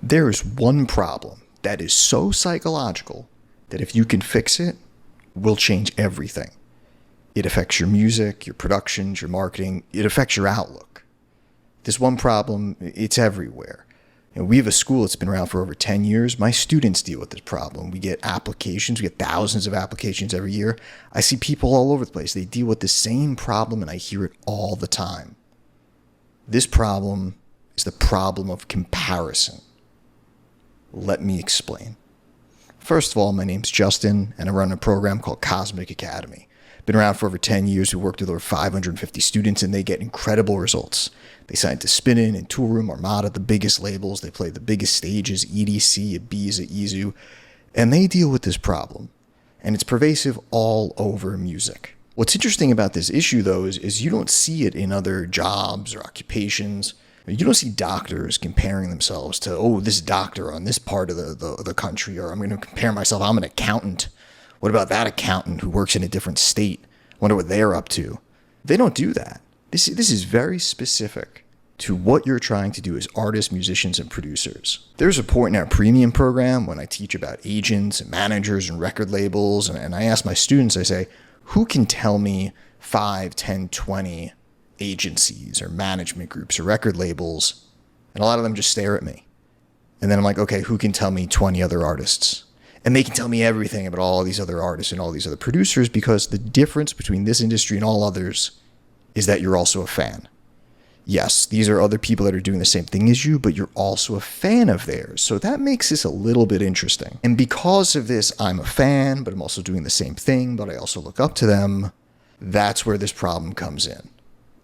There is one problem that is so psychological that if you can fix it, will change everything. It affects your music, your productions, your marketing. It affects your outlook. This one problem, it's everywhere. We have a school that's been around for over 10 years. My students deal with this problem. We get applications. We get thousands of applications every year. I see people all over the place. They deal with the same problem, and I hear it all the time. This problem is the problem of comparison. Let me explain. First of all, my name's Justin, and I run a program called Cosmic Academy. Been around for over 10 years. We worked with over 550 students, and they get incredible results. They sign to Spinnin and Toolroom, Armada, the biggest labels. They play the biggest stages, EDC, Ibiza, Izu, and they deal with this problem. And it's pervasive all over music. What's interesting about this issue, though, is you don't see it in other jobs or occupations. You don't see doctors comparing themselves to, oh, this doctor on this part of the country, or I'm going to compare myself, I'm an accountant. What about that accountant who works in a different state? Wonder what they're up to. They don't do that. This is very specific to what you're trying to do as artists, musicians, and producers. There's a point in our premium program when I teach about agents and managers and record labels, and I ask my students, I say, who can tell me 5, 10, 20 agencies or management groups or record labels? And a lot of them just stare at me. And then I'm like, okay, who can tell me 20 other artists? And they can tell me everything about all these other artists and all these other producers, because the difference between this industry and all others is that you're also a fan. Yes, these are other people that are doing the same thing as you, but you're also a fan of theirs. So that makes this a little bit interesting. And because of this, I'm a fan, but I'm also doing the same thing, but I also look up to them. That's where this problem comes in.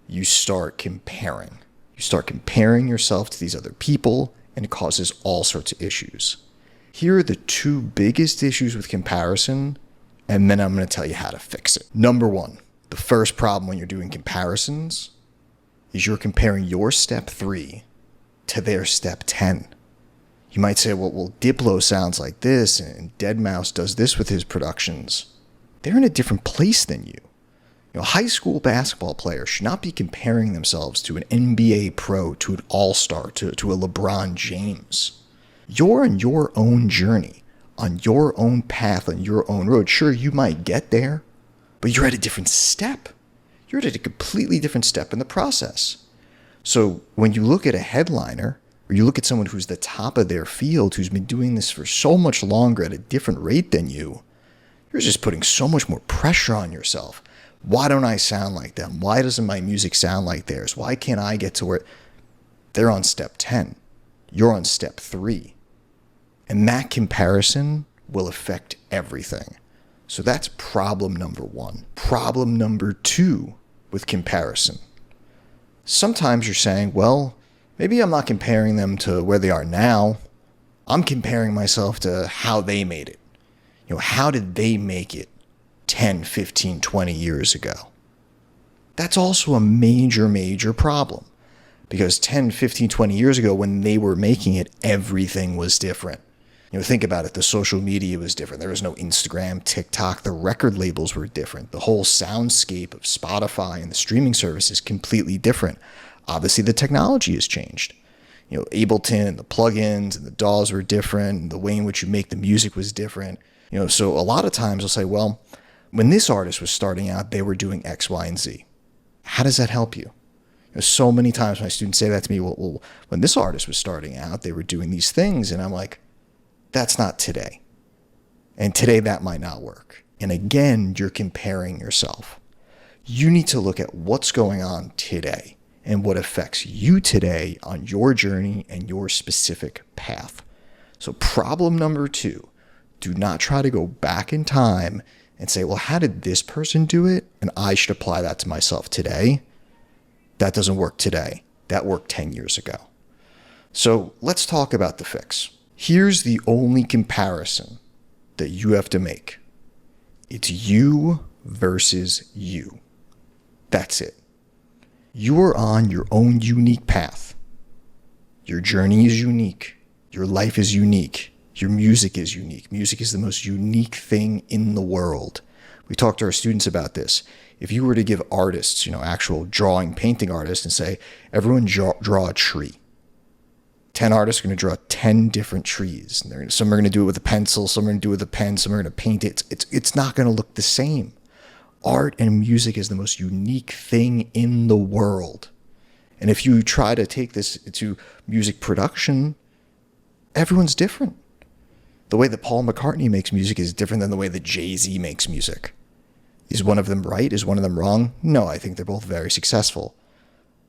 You start comparing. You start comparing yourself to these other people, and it causes all sorts of issues. Here are the two biggest issues with comparison, and then I'm going to tell you how to fix it. Number one, the first problem when you're doing comparisons is you're comparing your step 3 to their step 10. You might say, well, Diplo sounds like this, and deadmau5 does this with his productions. They're in a different place than you. A high school basketball player should not be comparing themselves to an NBA pro, to an all-star, to a LeBron James. You're on your own journey, on your own path, on your own road. Sure, you might get there, but you're at a different step. You're at a completely different step in the process. So when you look at a headliner, or you look at someone who's the top of their field, who's been doing this for so much longer at a different rate than you, you're just putting so much more pressure on yourself. Why don't I sound like them? Why doesn't my music sound like theirs? Why can't I get to where they're on step 10? You're on step 3. And that comparison will affect everything. So that's problem number 1. Problem number 2 with comparison. Sometimes you're saying, well, maybe I'm not comparing them to where they are now. I'm comparing myself to how they made it. How did they make it 10, 15, 20 years ago? That's also a major, major problem. Because 10, 15, 20 years ago, when they were making it, everything was different. Think about it. The social media was different. There was no Instagram, TikTok. The record labels were different. The whole soundscape of Spotify and the streaming service is completely different. Obviously, the technology has changed. Ableton and the plugins and the DAWs were different. And the way in which you make the music was different. So a lot of times I'll say, well, when this artist was starting out, they were doing X, Y, and Z. How does that help you? So many times my students say that to me, well, when this artist was starting out, they were doing these things. And I'm like, that's not today. And today that might not work. And again, you're comparing yourself. You need to look at what's going on today and what affects you today on your journey and your specific path. So problem number 2, do not try to go back in time and say, well, how did this person do it? And I should apply that to myself today. That doesn't work today. That worked 10 years ago. So let's talk about the fix. Here's the only comparison that you have to make. It's you versus you. That's it. You are on your own unique path. Your journey is unique. Your life is unique. Your music is unique. Music is the most unique thing in the world. We talk to our students about this. If you were to give artists, actual drawing, painting artists, and say, everyone draw a tree. 10 artists are going to draw 10 different trees. And some are going to do it with a pencil, some are going to do it with a pen, some are going to paint it. It's not going to look the same. Art and music is the most unique thing in the world. And if you try to take this to music production, everyone's different. The way that Paul McCartney makes music is different than the way that Jay-Z makes music. Is one of them right? Is one of them wrong? No, I think they're both very successful.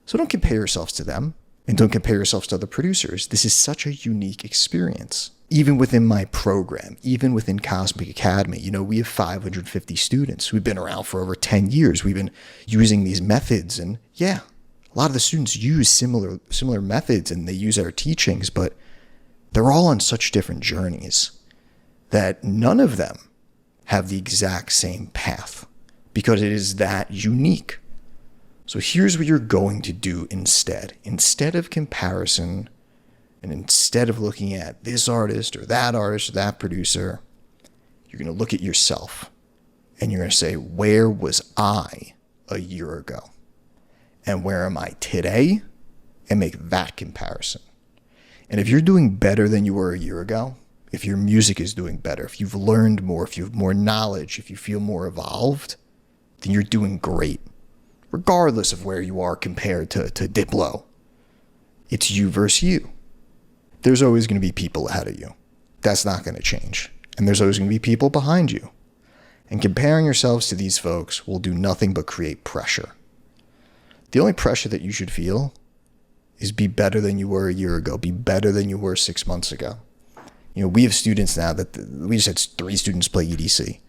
So don't compare yourselves to them, and don't compare yourselves to other producers. This is such a unique experience. Even within my program, even within Cosmic Academy, we have 550 students. We've been around for over 10 years. We've been using these methods, and yeah, a lot of the students use similar methods and they use our teachings, but they're all on such different journeys that none of them have the exact same path because it is that unique. So here's what you're going to do instead. Instead of comparison, and instead of looking at this artist or that producer, you're going to look at yourself and you're going to say, where was I a year ago? And where am I today? And make that comparison. And if you're doing better than you were a year ago, if your music is doing better, if you've learned more, if you have more knowledge, if you feel more evolved, then you're doing great, regardless of where you are compared to Diplo. It's you versus you. There's always going to be people ahead of you. That's not going to change. And there's always going to be people behind you. And comparing yourselves to these folks will do nothing but create pressure. The only pressure that you should feel is be better than you were a year ago, be better than you were 6 months ago. We have students now we just had 3 students play EDC.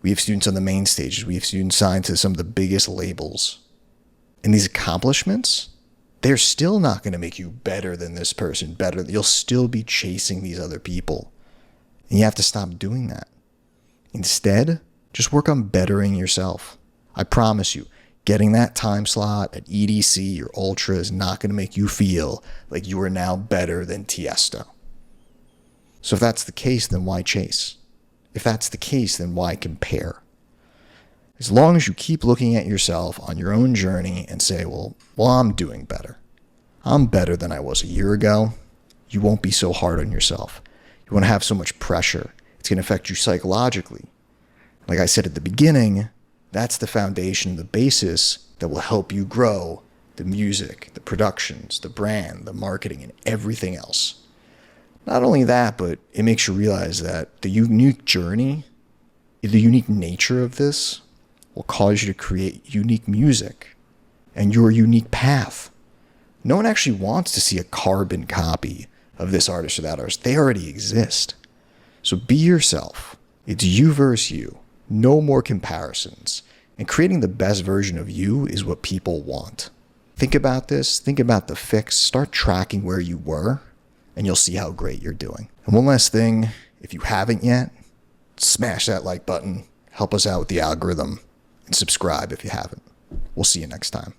We have students on the main stages. We have students signed to some of the biggest labels. And these accomplishments, they're still not going to make you better than this person, better. You'll still be chasing these other people. And you have to stop doing that. Instead, just work on bettering yourself. I promise you, getting that time slot at EDC or Ultra is not going to make you feel like you are now better than Tiesto. So if that's the case, then why chase? If that's the case, then why compare? As long as you keep looking at yourself on your own journey and say, well, I'm doing better. I'm better than I was a year ago. You won't be so hard on yourself. You won't have so much pressure. It's going to affect you psychologically. Like I said at the beginning, that's the foundation, the basis that will help you grow the music, the productions, the brand, the marketing, and everything else. Not only that, but it makes you realize that the unique journey, the unique nature of this will cause you to create unique music and your unique path. No one actually wants to see a carbon copy of this artist or that artist. They already exist. So be yourself. It's you versus you. No more comparisons. And creating the best version of you is what people want. Think about this. Think about the fix. Start tracking where you were, and you'll see how great you're doing. And one last thing, if you haven't yet, smash that like button. Help us out with the algorithm. And subscribe if you haven't. We'll see you next time.